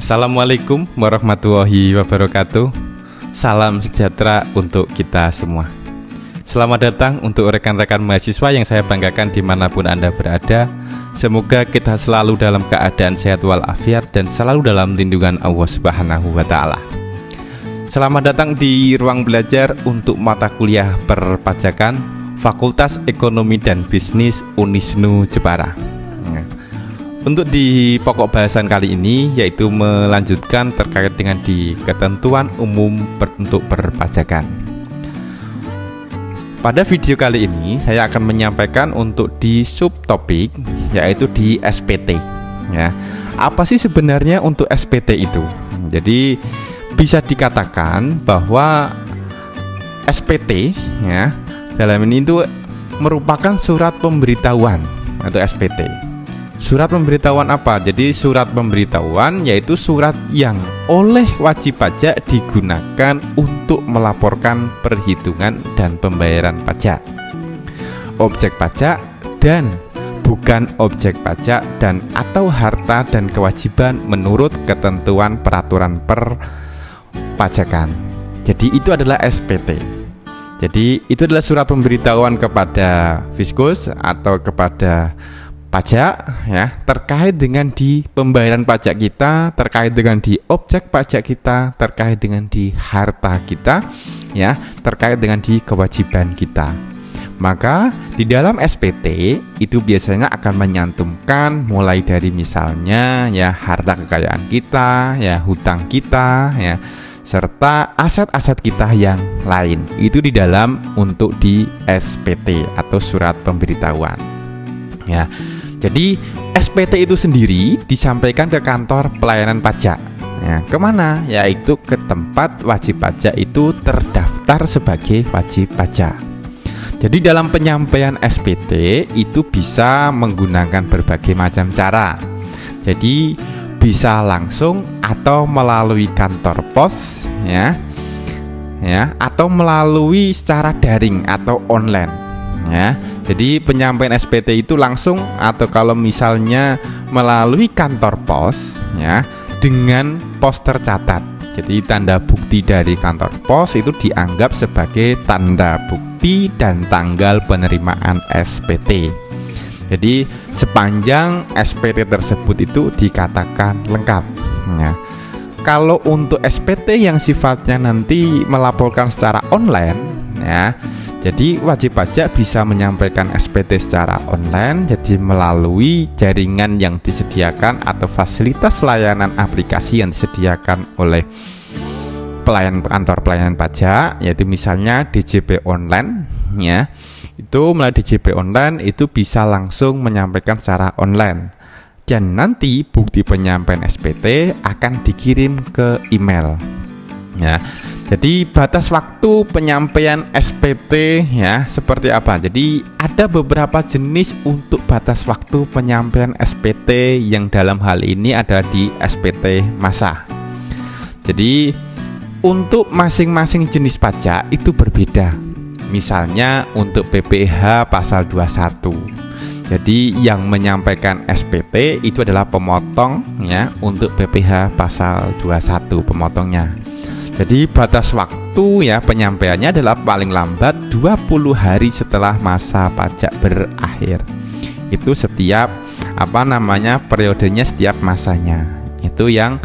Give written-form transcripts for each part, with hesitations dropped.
Assalamualaikum warahmatullahi wabarakatuh. Salam sejahtera untuk kita semua. Selamat datang untuk rekan-rekan mahasiswa yang saya banggakan dimanapun Anda berada. Semoga kita selalu dalam keadaan sehat walafiat dan selalu dalam lindungan Allah Subhanahu wa Ta'ala. Selamat datang di ruang belajar untuk mata kuliah perpajakan Fakultas Ekonomi dan Bisnis Unisnu Jepara. Untuk di pokok bahasan kali ini yaitu melanjutkan terkait dengan di ketentuan umum untuk perpajakan. Pada video kali ini saya akan menyampaikan untuk di subtopik yaitu di SPT ya. Apa sih sebenarnya untuk SPT itu? Jadi bisa dikatakan bahwa SPT ya dalam ini itu merupakan surat pemberitahuan atau SPT. Surat pemberitahuan apa? Jadi surat pemberitahuan yaitu surat yang oleh wajib pajak digunakan untuk melaporkan perhitungan dan pembayaran pajak, objek pajak dan bukan objek pajak, dan atau harta dan kewajiban menurut ketentuan peraturan perpajakan. Jadi itu adalah SPT. Jadi itu adalah surat pemberitahuan kepada fiskus atau kepada pajak ya, terkait dengan di pembayaran pajak kita, terkait dengan di objek pajak kita, terkait dengan di harta kita ya, terkait dengan di kewajiban kita. Maka di dalam SPT itu biasanya akan menyantumkan mulai dari misalnya ya harta kekayaan kita, ya hutang kita ya, serta aset-aset kita yang lain. Itu di dalam untuk di SPT atau surat pemberitahuan ya. Jadi SPT itu sendiri disampaikan ke kantor pelayanan pajak ya, kemana? Yaitu ke tempat wajib pajak itu terdaftar sebagai wajib pajak. Jadi dalam penyampaian SPT itu bisa menggunakan berbagai macam cara. Jadi bisa langsung atau melalui kantor pos ya, atau melalui secara daring atau online ya. Jadi penyampaian SPT itu langsung atau kalau misalnya melalui kantor pos ya, dengan pos tercatat. Jadi tanda bukti dari kantor pos itu dianggap sebagai tanda bukti dan tanggal penerimaan SPT. Jadi sepanjang SPT tersebut itu dikatakan lengkap ya. Kalau untuk SPT yang sifatnya nanti melaporkan secara online ya, jadi wajib pajak bisa menyampaikan SPT secara online, jadi melalui jaringan yang disediakan atau fasilitas layanan aplikasi yang disediakan oleh kantor pelayanan pajak, yaitu misalnya DJP online ya. Itu melalui DJP online itu bisa langsung menyampaikan secara online. Dan nanti bukti penyampaian SPT akan dikirim ke email ya. Jadi batas waktu penyampaian SPT ya seperti apa? Jadi ada beberapa jenis untuk batas waktu penyampaian SPT yang dalam hal ini ada di SPT masa. Jadi untuk masing-masing jenis pajak itu berbeda. Misalnya untuk PPh pasal 21. Jadi yang menyampaikan SPT itu adalah pemotong ya, untuk PPh pasal 21 pemotongnya. Jadi batas waktu ya penyampaiannya adalah paling lambat 20 hari setelah masa pajak berakhir. Itu setiap periodenya setiap masanya. Itu yang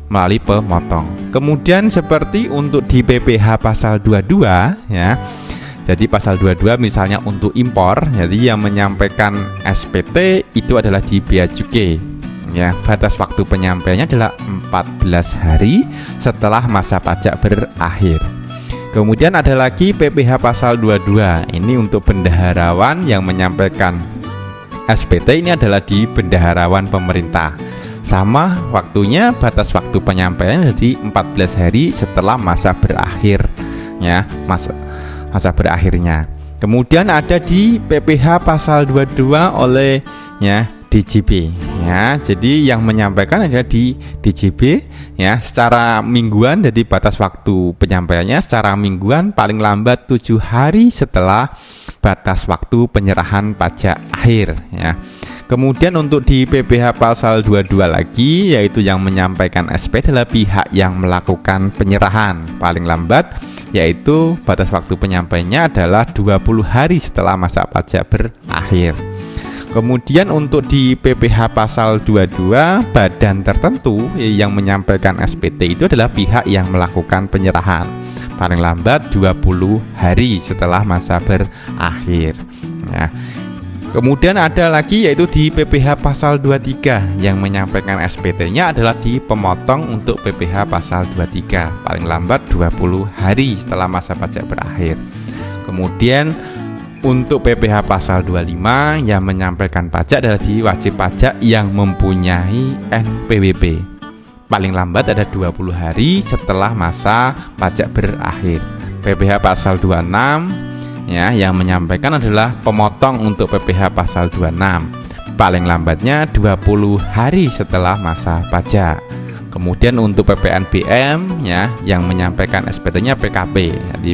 melalui pemotong. Kemudian seperti untuk di PPh pasal 22 ya. Jadi pasal 22 misalnya untuk impor, jadi yang menyampaikan SPT itu adalah di Bea Cukai. Ya, batas waktu penyampaiannya adalah 14 hari setelah masa pajak berakhir. Kemudian ada lagi PPh pasal 22. Ini untuk bendaharawan yang menyampaikan SPT ini adalah di bendaharawan pemerintah. Sama waktunya, batas waktu penyampaiannya di 14 hari setelah masa berakhir ya, masa berakhirnya. Kemudian ada di PPh pasal 22 oleh ya DJP ya. Jadi yang menyampaikan adalah di DJP ya secara mingguan. Jadi batas waktu penyampaiannya secara mingguan paling lambat 7 hari setelah batas waktu penyerahan pajak akhir ya. Kemudian untuk di PPh pasal 22 lagi, yaitu yang menyampaikan SPT adalah pihak yang melakukan penyerahan paling lambat, yaitu batas waktu penyampaiannya adalah 20 hari setelah masa pajak berakhir. Kemudian untuk di PPh pasal 22, badan tertentu yang menyampaikan SPT itu adalah pihak yang melakukan penyerahan paling lambat 20 hari setelah masa berakhir. Ya. Kemudian ada lagi yaitu di PPh pasal 23 yang menyampaikan SPT-nya adalah di pemotong untuk PPh pasal 23 paling lambat 20 hari setelah masa pajak berakhir. Kemudian untuk PPh pasal 25 yang menyampaikan pajak adalah di wajib pajak yang mempunyai NPWP. Paling lambat ada 20 hari setelah masa pajak berakhir. PPh pasal 26 ya yang menyampaikan adalah pemotong untuk PPh pasal 26. Paling lambatnya 20 hari setelah masa pajak. Kemudian untuk PPNBM ya yang menyampaikan SPT-nya PKP. Jadi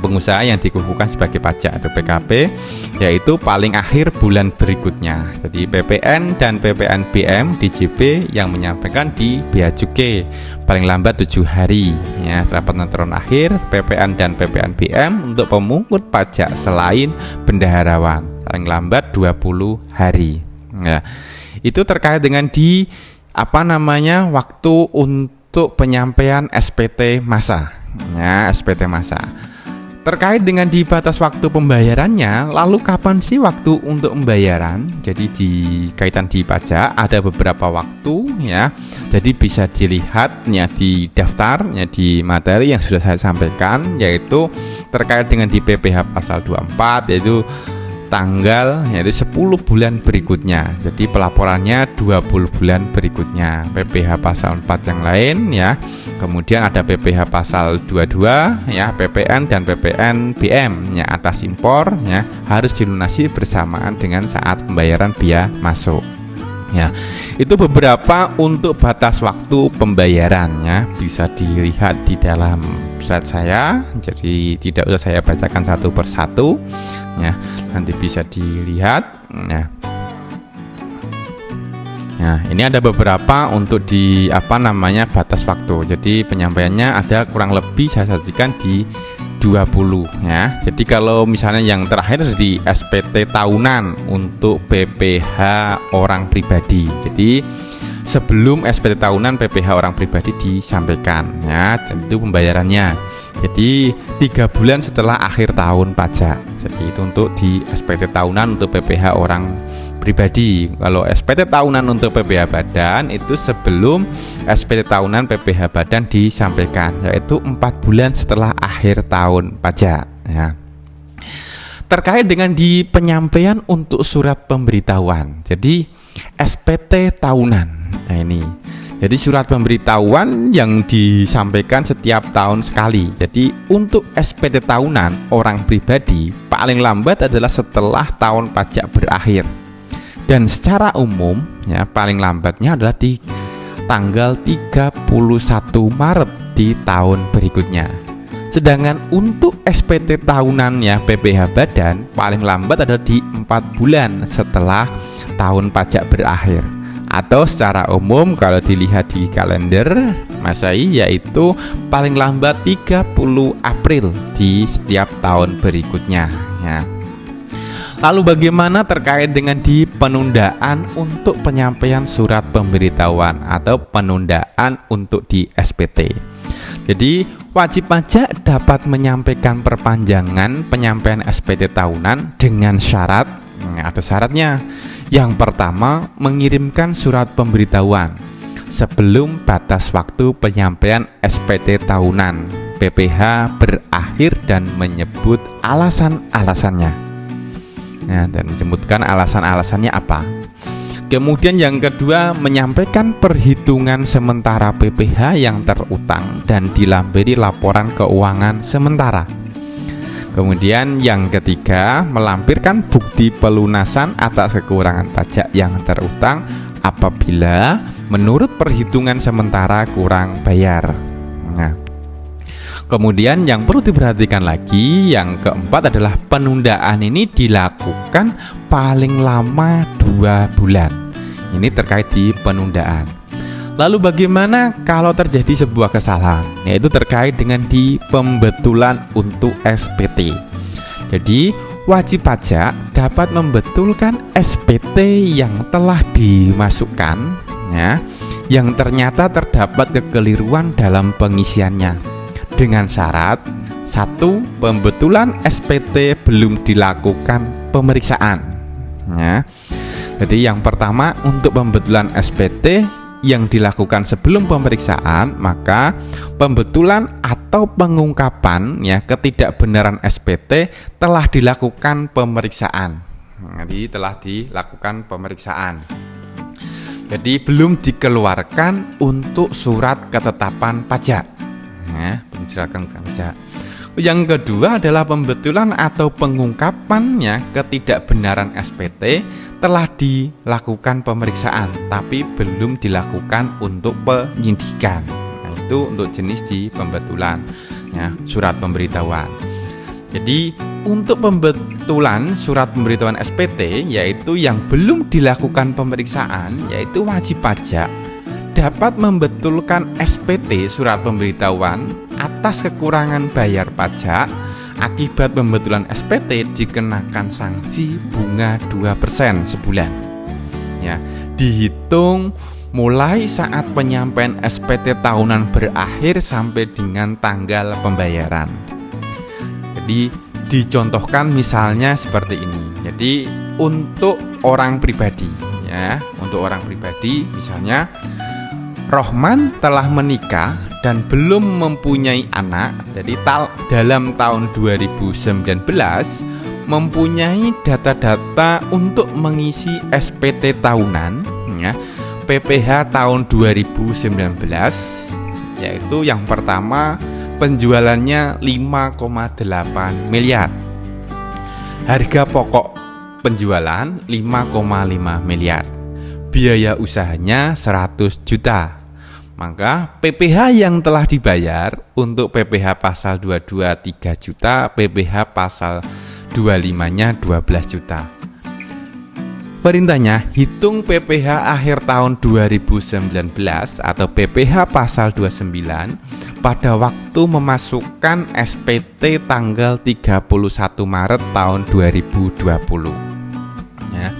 pengusaha yang dikukuhkan sebagai pajak atau PKP, yaitu paling akhir bulan berikutnya. Jadi PPN dan PPNBM DJP yang menyampaikan di Bea Cukai paling lambat 7 hari ya setelah penentuan akhir. PPN dan PPNBM untuk pemungut pajak selain bendaharawan paling lambat 20 hari ya. Itu terkait dengan di waktu untuk penyampaian SPT masa ya, SPT masa. Terkait dengan di batas waktu pembayarannya, lalu kapan sih waktu untuk pembayaran? Jadi di kaitan di pajak ada beberapa waktu ya. Jadi bisa dilihat ya di daftar ya di materi yang sudah saya sampaikan, yaitu terkait dengan di PPh pasal 24 yaitu tanggal yaitu 10 bulan berikutnya. Jadi pelaporannya 20 bulan berikutnya. PPh pasal 4 yang lain ya. Kemudian ada PPh pasal 22 ya, PPN dan PPNBM ya atas impor ya harus dilunasi bersamaan dengan saat pembayaran biaya masuk. Ya. Itu beberapa untuk batas waktu pembayaran ya, bisa dilihat di dalam slide saya. Jadi tidak usah saya bacakan satu persatu ya. Nanti bisa dilihat ya. Nah, ini ada beberapa untuk di batas waktu. Jadi penyampaiannya ada kurang lebih saya sajikan di 20 ya. Jadi kalau misalnya yang terakhir di SPT tahunan untuk PPh orang pribadi. Jadi sebelum SPT tahunan PPh orang pribadi disampaikan ya, tentu pembayarannya. Jadi 3 bulan setelah akhir tahun pajak. Jadi itu untuk di SPT tahunan untuk PPh orang pribadi. Kalau SPT tahunan untuk PPh badan itu sebelum SPT tahunan PPh badan disampaikan, yaitu 4 bulan setelah akhir tahun pajak ya. Terkait dengan di penyampaian untuk surat pemberitahuan. Jadi SPT tahunan. Nah ini. Jadi surat pemberitahuan yang disampaikan setiap tahun sekali. Jadi untuk SPT tahunan orang pribadi paling lambat adalah setelah tahun pajak berakhir. Dan secara umum ya paling lambatnya adalah di tanggal 31 Maret di tahun berikutnya. Sedangkan untuk SPT tahunan ya PPh badan paling lambat adalah di 4 bulan setelah tahun pajak berakhir. Atau secara umum kalau dilihat di kalender Masehi yaitu paling lambat 30 April di setiap tahun berikutnya ya. Lalu bagaimana terkait dengan di penundaan untuk penyampaian surat pemberitahuan atau penundaan untuk di SPT. Jadi wajib pajak dapat menyampaikan perpanjangan penyampaian SPT tahunan dengan syarat, ada syaratnya. Yang pertama, mengirimkan surat pemberitahuan sebelum batas waktu penyampaian SPT tahunan PPh berakhir dan menyebut alasan-alasannya. Ya, dan disebutkan alasan-alasannya apa. Kemudian yang kedua, menyampaikan perhitungan sementara PPh yang terutang dan dilampiri laporan keuangan sementara. Kemudian yang ketiga, melampirkan bukti pelunasan atas kekurangan pajak yang terutang apabila menurut perhitungan sementara kurang bayar. Nah, Kemudian yang perlu diperhatikan lagi, yang keempat adalah penundaan ini dilakukan paling lama 2 bulan. Ini terkait di penundaan. Lalu bagaimana kalau terjadi sebuah kesalahan? Yaitu terkait dengan di pembetulan untuk SPT. Jadi wajib pajak dapat membetulkan SPT yang telah dimasukkan, ya, yang ternyata terdapat kekeliruan dalam pengisiannya. Dengan syarat 1. Pembetulan SPT belum dilakukan pemeriksaan, ya. Jadi yang pertama, untuk pembetulan SPT yang dilakukan sebelum pemeriksaan, maka pembetulan atau pengungkapan, ya, ketidakbenaran SPT telah dilakukan pemeriksaan. Jadi telah dilakukan pemeriksaan. Jadi belum dikeluarkan untuk surat ketetapan pajak. Ya, penjelakan pajak. Yang kedua adalah pembetulan atau pengungkapannya ketidakbenaran SPT telah dilakukan pemeriksaan tapi belum dilakukan untuk penyidikan. Nah, itu untuk jenis di pembetulan, ya, surat pemberitahuan. Jadi untuk pembetulan surat pemberitahuan SPT, yaitu yang belum dilakukan pemeriksaan, yaitu wajib pajak dapat membetulkan SPT surat pemberitahuan atas kekurangan bayar pajak. Akibat pembetulan SPT dikenakan sanksi bunga 2% sebulan, ya, dihitung mulai saat penyampaian SPT tahunan berakhir sampai dengan tanggal pembayaran. Jadi dicontohkan misalnya seperti ini. Jadi untuk orang pribadi, ya, untuk orang pribadi misalnya Rohman telah menikah dan belum mempunyai anak. Jadi dalam tahun 2019 mempunyai data-data untuk mengisi SPT tahunan, ya, PPh tahun 2019, yaitu yang pertama penjualannya 5,8 miliar. Harga pokok penjualan 5,5 miliar. Biaya usahanya 100 juta. Maka PPh yang telah dibayar untuk PPh pasal 22 3 juta, PPh pasal 25-nya 12 juta. Perintahnya, hitung PPh akhir tahun 2019 atau PPh pasal 29 pada waktu memasukkan SPT tanggal 31 Maret tahun 2020. Ya.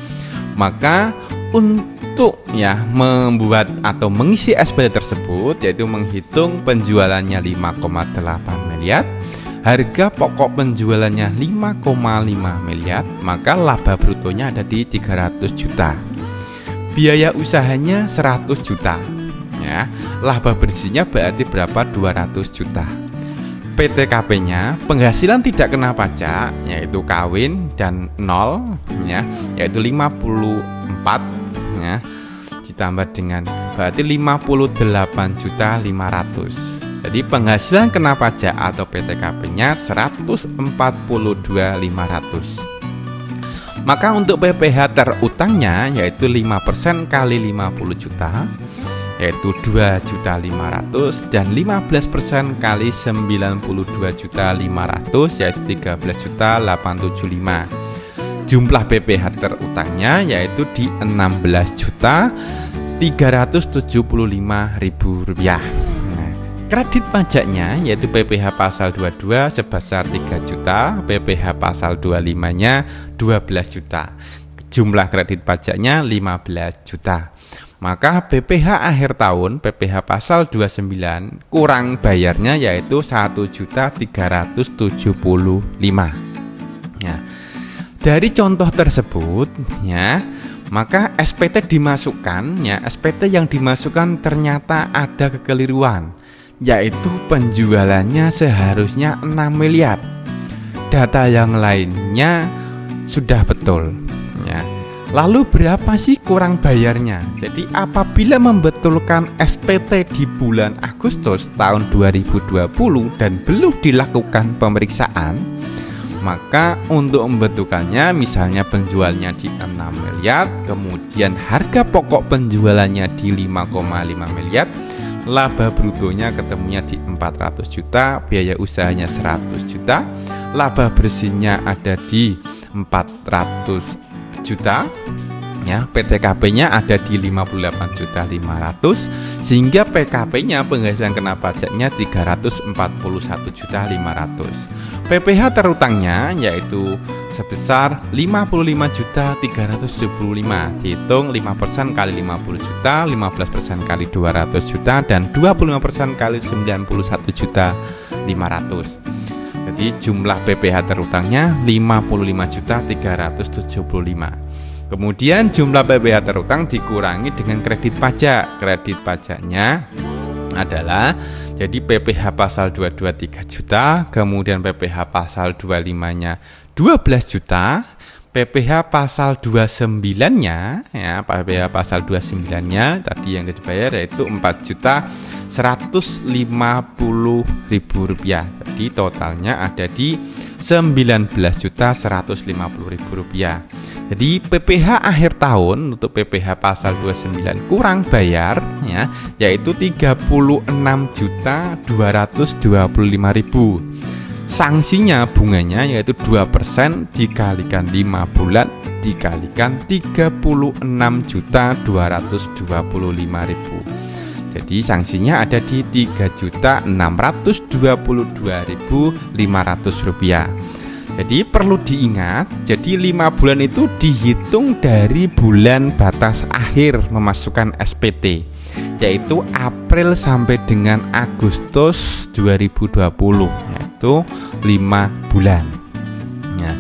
Maka untuk, ya, membuat atau mengisi SPT tersebut, yaitu menghitung penjualannya 5,8 miliar, harga pokok penjualannya 5,5 miliar, maka laba brutonya ada di 300 juta. Biaya usahanya 100 juta, ya. Laba bersihnya berarti berapa? 200 juta. PTKP-nya penghasilan tidak kena pajak, yaitu kawin dan 0, ya, yaitu 54, ya, ditambah dengan berarti 58.500.000. Jadi penghasilan kena pajak atau PTKP-nya 142.500. Maka untuk PPh terutangnya yaitu 5% kali 50 juta, yaitu 2.500.000, dan 15% kali 92.500.000 yaitu 13.875. Jumlah PPh terutangnya yaitu di 16.375.000 rupiah. Nah, kredit pajaknya yaitu PPh pasal 22 sebesar 3 juta, PPh pasal 25-nya 12 juta. Jumlah kredit pajaknya 15 juta. Maka PPh akhir tahun, PPh pasal 29 kurang bayarnya yaitu 1.375.000. Ya. Dari contoh tersebut, ya, maka SPT dimasukkan, ya, SPT yang dimasukkan ternyata ada kekeliruan, yaitu penjualannya seharusnya 6 miliar. Data yang lainnya sudah betul, ya. Lalu berapa sih kurang bayarnya? Jadi apabila membetulkan SPT di bulan Agustus tahun 2020 dan belum dilakukan pemeriksaan, maka untuk membetulkannya misalnya penjualnya di 6 miliar, kemudian harga pokok penjualannya di 5,5 miliar, laba brutonya ketemunya di 400 juta, biaya usahanya 100 juta, laba bersihnya ada di 400 juta, ya, PTKP-nya ada di 58.500.000, sehingga PKP-nya penghasilan kena pajaknya 341.500.000. PPh terutangnya yaitu sebesar 55.375.000, dihitung 5% kali 50 juta, 15% kali 200 juta, dan 25% kali 91.500.000. Jadi jumlah PPh terutangnya 55.375.000. Kemudian jumlah PPh terutang dikurangi dengan kredit pajak. Kredit pajaknya adalah, jadi PPh pasal 22 3 juta, kemudian PPh pasal 25-nya 12 juta, PPh pasal 29-nya, ya, PPh pasal 29-nya tadi yang dibayar yaitu 4.150.000 rupiah. Jadi totalnya ada di 19.150.000 rupiah. Jadi PPh akhir tahun untuk PPh pasal 29 kurang bayar, ya, yaitu 36.225.000. Sanksinya bunganya yaitu 2% dikalikan 5 bulan dikalikan 36.225.000. Jadi sanksinya ada di 3.622.500 rupiah. Jadi perlu diingat, jadi 5 bulan itu dihitung dari bulan batas akhir memasukkan SPT, yaitu April sampai dengan Agustus 2020, yaitu 5 bulan. Ya.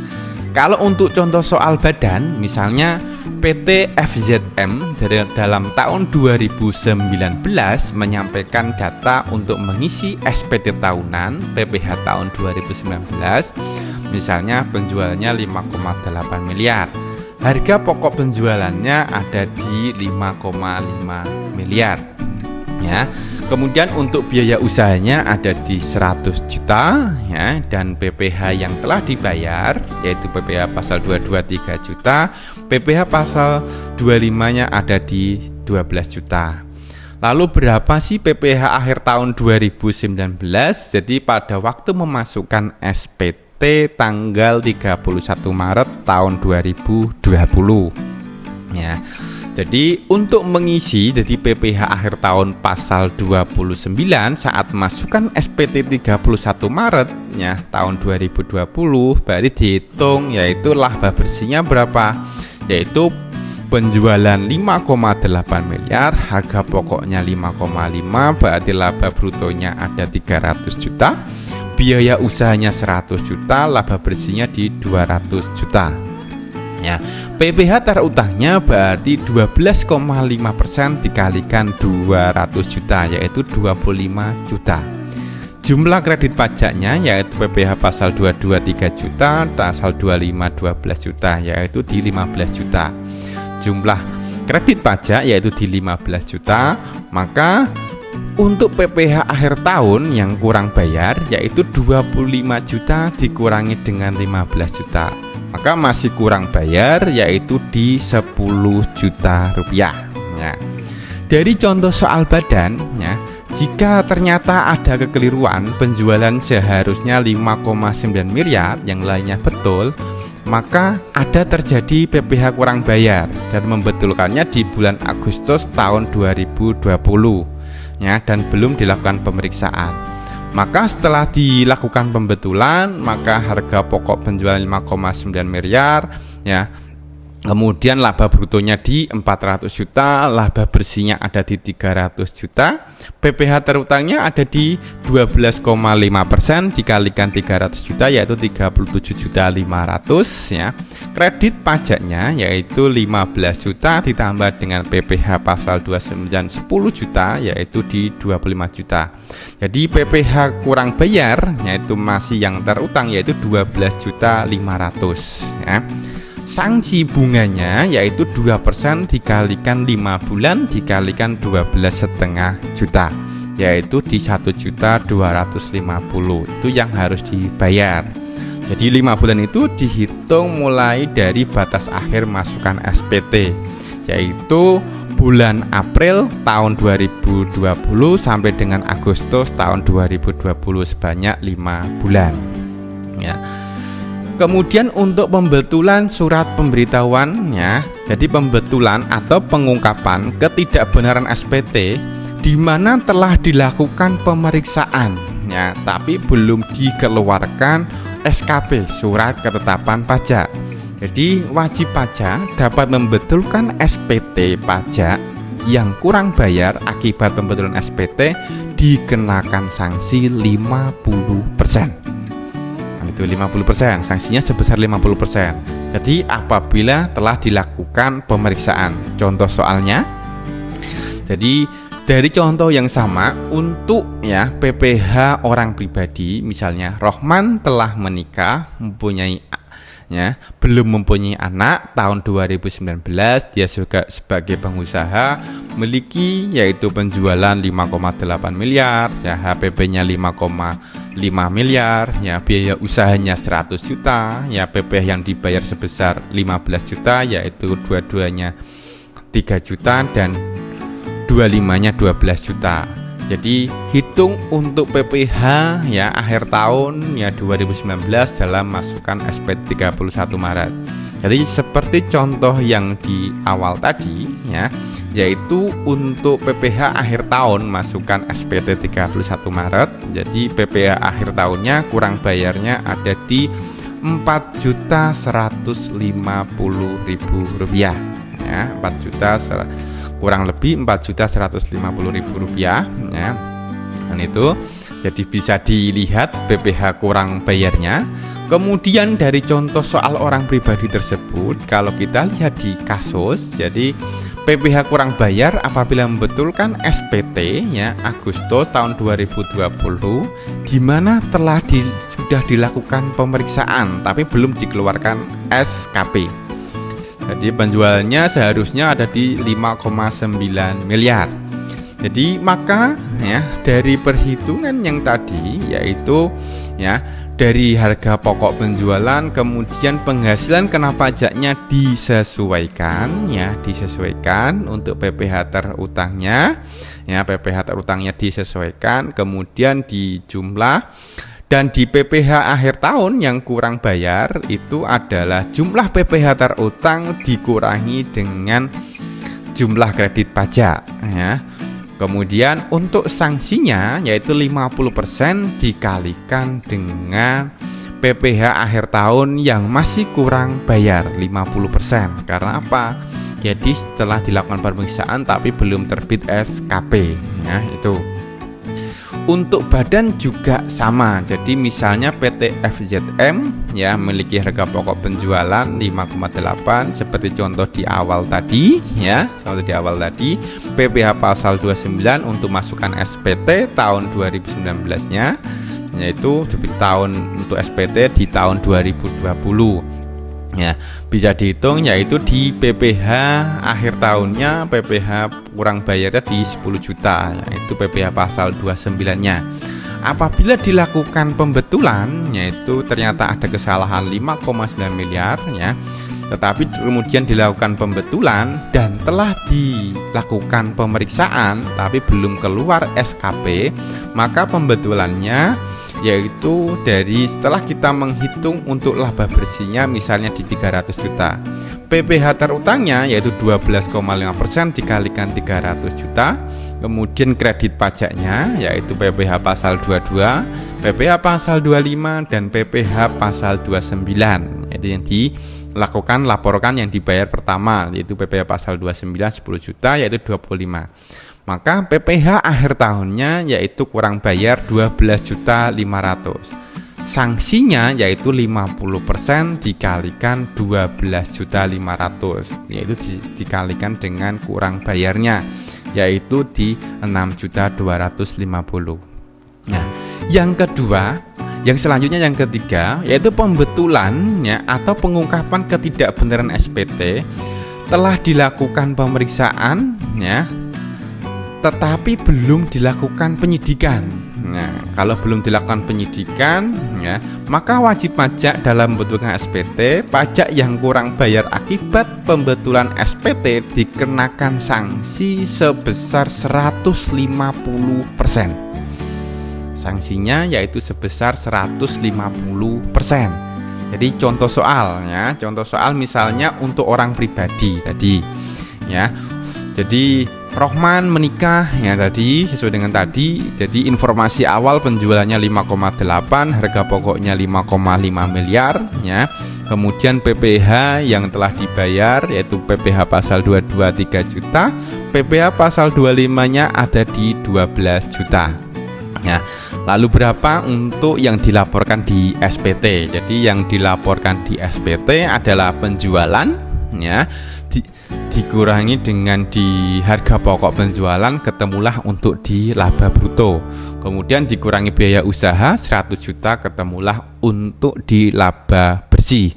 Kalau untuk contoh soal badan, misalnya PT FZM dalam tahun 2019 menyampaikan data untuk mengisi SPT tahunan PPh tahun 2019. Misalnya penjualannya 5,8 miliar. Harga pokok penjualannya ada di 5,5 miliar. Ya. Kemudian untuk biaya usahanya ada di 100 juta, ya, dan PPh yang telah dibayar yaitu PPh pasal 22 3 juta, PPh pasal 25-nya ada di 12 juta. Lalu berapa sih PPh akhir tahun 2019? Jadi pada waktu memasukkan SPT tanggal 31 Maret tahun 2020, ya. Jadi untuk mengisi jadi PPh akhir tahun pasal 29 saat masukkan SPT 31 Maret, ya, tahun 2020 berarti dihitung yaitu laba bersihnya berapa, yaitu penjualan 5,8 miliar, harga pokoknya 5,5, berarti laba brutonya ada 300 juta, biaya usahanya 100 juta, laba bersihnya di 200 juta. Ya, PPh terutangnya berarti 12,5% dikalikan 200 juta, yaitu 25 juta. Jumlah kredit pajaknya yaitu PPh pasal 22 3 juta, pasal 25 12 juta, yaitu di 15 juta. Jumlah kredit pajak yaitu di 15 juta, maka untuk PPh akhir tahun yang kurang bayar yaitu 25 juta dikurangi dengan 15 juta, maka masih kurang bayar yaitu di 10 juta rupiah. Ya. Dari contoh soal badan, ya, jika ternyata ada kekeliruan penjualan seharusnya 5,9 miliar, yang lainnya betul, maka ada terjadi PPh kurang bayar dan membetulkannya di bulan Agustus tahun 2020, ya, dan belum dilakukan pemeriksaan. Maka setelah dilakukan pembetulan, maka harga pokok penjualan 5,9 miliar, ya, kemudian laba brutonya di 400 juta, laba bersihnya ada di 300 juta, PPh terutangnya ada di 12,5% dikalikan 300 juta yaitu 37.500.000, ya. Kredit pajaknya yaitu 15 juta ditambah dengan PPh pasal 29 10 juta yaitu di 25 juta. Jadi PPh kurang bayar yaitu masih yang terutang yaitu 12.500.000, ya. Sanksi bunganya yaitu 2% dikalikan 5 bulan dikalikan 12,5 juta, yaitu di 1.250.000. Itu yang harus dibayar. Jadi 5 bulan itu dihitung mulai dari batas akhir masukkan SPT, yaitu bulan April tahun 2020 sampai dengan Agustus tahun 2020 sebanyak 5 bulan ya. Kemudian untuk pembetulan surat pemberitahuan ya, jadi pembetulan atau pengungkapan ketidakbenaran SPT di mana telah dilakukan pemeriksaan ya, tapi belum dikeluarkan SKP surat ketetapan pajak. Jadi wajib pajak dapat membetulkan SPT pajak yang kurang bayar akibat pembetulan SPT dikenakan sanksi 50%. Itu 50%, sanksinya sebesar 50%. Jadi apabila telah dilakukan pemeriksaan. Contoh soalnya, jadi dari contoh yang sama untuk ya PPh orang pribadi, misalnya Rohman telah menikah, belum mempunyai anak tahun 2019, dia juga sebagai pengusaha memiliki yaitu penjualan 5,8 miliar ya, HPP-nya 5,5 miliar ya, biaya usahanya 100 juta ya, PPh yang dibayar sebesar 15 juta yaitu dua-duanya 3 juta dan 25-nya 12 juta. Jadi hitung untuk PPh ya akhir tahun ya 2019 dalam masukan SPT 31 Maret. Jadi seperti contoh yang di awal tadi ya, yaitu untuk PPh akhir tahun masukkan SPT 31 Maret. Jadi PPh akhir tahunnya kurang bayarnya ada di Rp4.150.000 ya, kurang lebih Rp4.150.000 ya. Dan itu jadi bisa dilihat PPh kurang bayarnya. Kemudian dari contoh soal orang pribadi tersebut, kalau kita lihat di kasus, jadi PPh kurang bayar apabila membetulkan SPT ya Agustus tahun 2020 di mana sudah dilakukan pemeriksaan tapi belum dikeluarkan SKP. Jadi penjualannya seharusnya ada di 5,9 miliar. Jadi maka ya dari perhitungan yang tadi yaitu ya dari harga pokok penjualan kemudian penghasilan kena pajaknya disesuaikan untuk PPh terutangnya ya, PPh terutangnya disesuaikan kemudian dijumlah. Dan di PPh akhir tahun yang kurang bayar itu adalah jumlah PPh terutang dikurangi dengan jumlah kredit pajak ya. Kemudian untuk sanksinya yaitu 50% dikalikan dengan PPh akhir tahun yang masih kurang bayar 50%. Karena apa? Jadi setelah dilakukan pemeriksaan tapi belum terbit SKP ya itu. Untuk badan juga sama. Jadi misalnya PT FZM ya memiliki harga pokok penjualan 5,8 seperti contoh di awal tadi ya. PPh pasal 29 untuk masukan SPT tahun 2019-nya yaitu tahun untuk SPT di tahun 2020. Ya, bisa dihitung yaitu di PPh akhir tahunnya PPh kurang bayarnya di 10 juta yaitu PPh pasal 29-nya. Apabila dilakukan pembetulan yaitu ternyata ada kesalahan 5,9 miliar ya, tetapi kemudian dilakukan pembetulan dan telah dilakukan pemeriksaan tapi belum keluar SKP, maka pembetulannya yaitu dari setelah kita menghitung untuk laba bersihnya misalnya di 300 juta, PPh terutangnya yaitu 12,5% dikalikan 300 juta, kemudian kredit pajaknya yaitu PPh pasal 22, PPh pasal 25 dan PPh pasal 29. Jadi yang dilakukan laporkan yang dibayar pertama yaitu PPh pasal 29 10 juta yaitu 25. Maka PPh akhir tahunnya yaitu kurang bayar 12.500. Sanksinya yaitu 50% dikalikan 12.500 yaitu dikalikan dengan kurang bayarnya yaitu di 6.250. Nah, yang selanjutnya yang ketiga yaitu pembetulan ya atau pengungkapan ketidakbenaran SPT telah dilakukan pemeriksaan ya tetapi belum dilakukan penyidikan. Nah, kalau belum dilakukan penyidikan ya, Maka wajib pajak dalam membutuhkan SPT, pajak yang kurang bayar akibat pembetulan SPT dikenakan sanksi sebesar 150%. Sanksinya yaitu sebesar 150%. Jadi contoh soal ya, contoh soal misalnya untuk orang pribadi tadi ya. Jadi Rohman menikah ya tadi sesuai dengan tadi. Jadi informasi awal penjualannya 5,8, harga pokoknya 5,5 miliar ya. Kemudian PPh yang telah dibayar yaitu PPh pasal 22 3 juta, PPh pasal 25-nya ada di 12 juta. Ya. Lalu berapa untuk yang dilaporkan di SPT? Jadi yang dilaporkan di SPT adalah penjualan ya. Dikurangi dengan di harga pokok penjualan, ketemulah untuk di laba bruto. Kemudian dikurangi biaya usaha 100 juta, ketemulah untuk di laba bersih.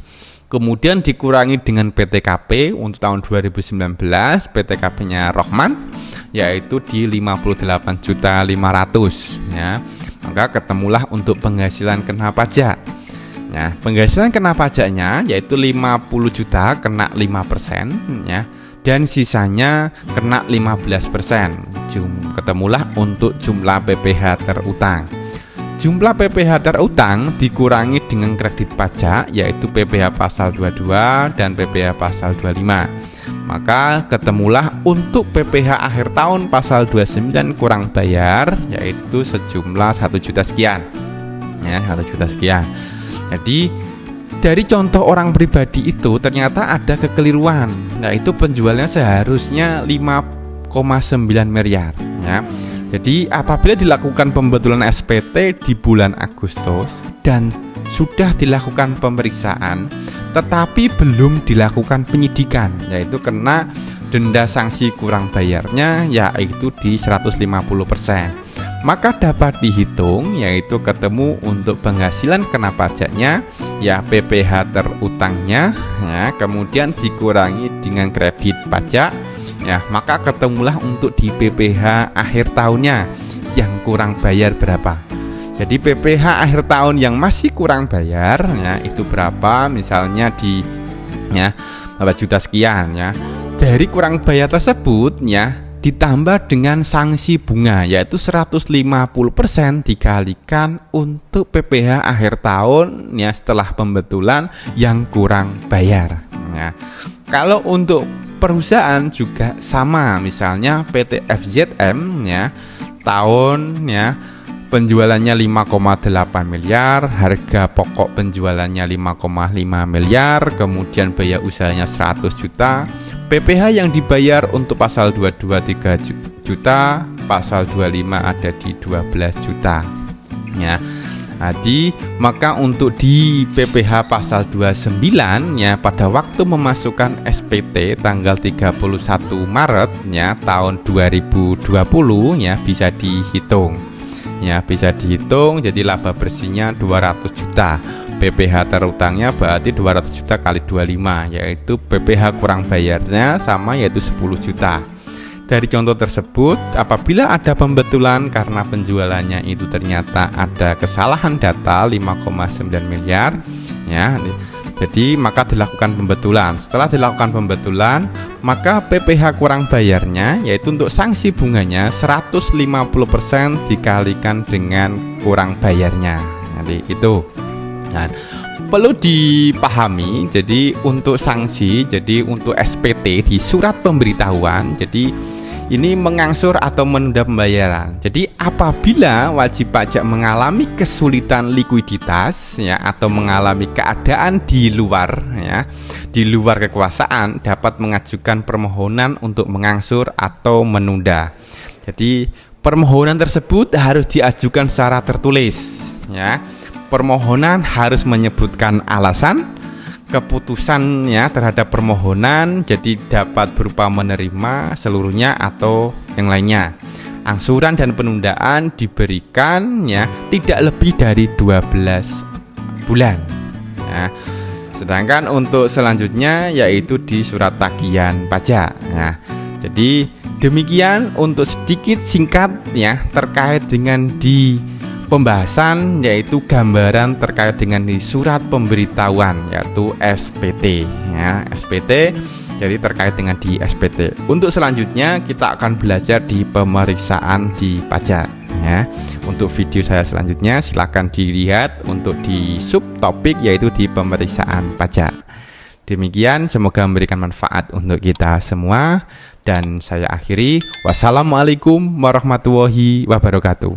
Kemudian dikurangi dengan PTKP untuk tahun 2019, PTKP-nya Rohman yaitu di 58.500.000 ya. Maka ketemulah untuk penghasilan kena pajak. Ya, penghasilan kena pajaknya yaitu 50 juta kena 5% ya, dan sisanya kena 15%. Ketemulah untuk jumlah PPh terutang. Jumlah PPh terutang dikurangi dengan kredit pajak yaitu PPh pasal 22 dan PPh pasal 25. Maka ketemulah untuk PPh akhir tahun pasal 29 kurang bayar yaitu sejumlah 1 juta sekian. Ya, 1 juta sekian. Jadi dari contoh orang pribadi itu ternyata ada kekeliruan. Nah, itu penjualnya seharusnya 5,9 miliar ya. Jadi apabila dilakukan pembetulan SPT di bulan Agustus dan sudah dilakukan pemeriksaan tetapi belum dilakukan penyidikan, yaitu kena denda sanksi kurang bayarnya yaitu di 150%. Maka dapat dihitung yaitu ketemu untuk penghasilan kena pajaknya ya PPh terutangnya ya, kemudian dikurangi dengan kredit pajak ya, maka ketemulah untuk di PPh akhir tahunnya yang kurang bayar berapa. Jadi PPh akhir tahun yang masih kurang bayar ya itu berapa, misalnya di ya berapa juta sekian ya. Dari kurang bayar tersebut ya ditambah dengan sanksi bunga yaitu 150% dikalikan untuk PPh akhir tahun ya setelah pembetulan yang kurang bayar ya. Kalau untuk perusahaan juga sama, misalnya PT FZM ya tahun ya penjualannya 5,8 miliar, harga pokok penjualannya 5,5 miliar, kemudian biaya usahanya 100 juta. PPh yang dibayar untuk pasal 22 3 juta, pasal 25 ada di 12 juta. Ya. Jadi maka untuk di PPh pasal 29 ya pada waktu memasukkan SPT tanggal 31 Maret ya tahun 2020 ya bisa dihitung. Ya, bisa dihitung jadi laba bersihnya 200 juta. PPh terutangnya berarti 200 juta kali 25 yaitu PPh kurang bayarnya sama yaitu 10 juta. Dari contoh tersebut apabila ada pembetulan karena penjualannya itu ternyata ada kesalahan data 5,9 miliar ya. Jadi maka dilakukan pembetulan. Setelah dilakukan pembetulan maka PPh kurang bayarnya yaitu untuk sanksi bunganya 150% dikalikan dengan kurang bayarnya. Nanti itu. Nah, perlu dipahami jadi untuk sanksi, jadi untuk SPT di surat pemberitahuan, jadi ini mengangsur atau menunda pembayaran. Jadi apabila wajib pajak mengalami kesulitan likuiditas ya atau mengalami keadaan di luar ya, di luar kekuasaan dapat mengajukan permohonan untuk mengangsur atau menunda. Jadi permohonan tersebut harus diajukan secara tertulis ya. Permohonan harus menyebutkan alasan keputusannya terhadap permohonan, jadi dapat berupa menerima seluruhnya atau yang lainnya. Angsuran dan penundaan diberikan ya tidak lebih dari 12 bulan ya. Sedangkan untuk selanjutnya yaitu di surat tagihan pajak ya. Jadi demikian untuk sedikit singkat ya terkait dengan di pembahasan yaitu gambaran terkait dengan di surat pemberitahuan yaitu SPT ya, SPT. Jadi terkait dengan di SPT. Untuk selanjutnya kita akan belajar di pemeriksaan di pajak ya. Untuk video saya selanjutnya silakan dilihat untuk di subtopik yaitu di pemeriksaan pajak. Demikian, semoga memberikan manfaat untuk kita semua dan saya akhiri. Wassalamualaikum warahmatullahi wabarakatuh.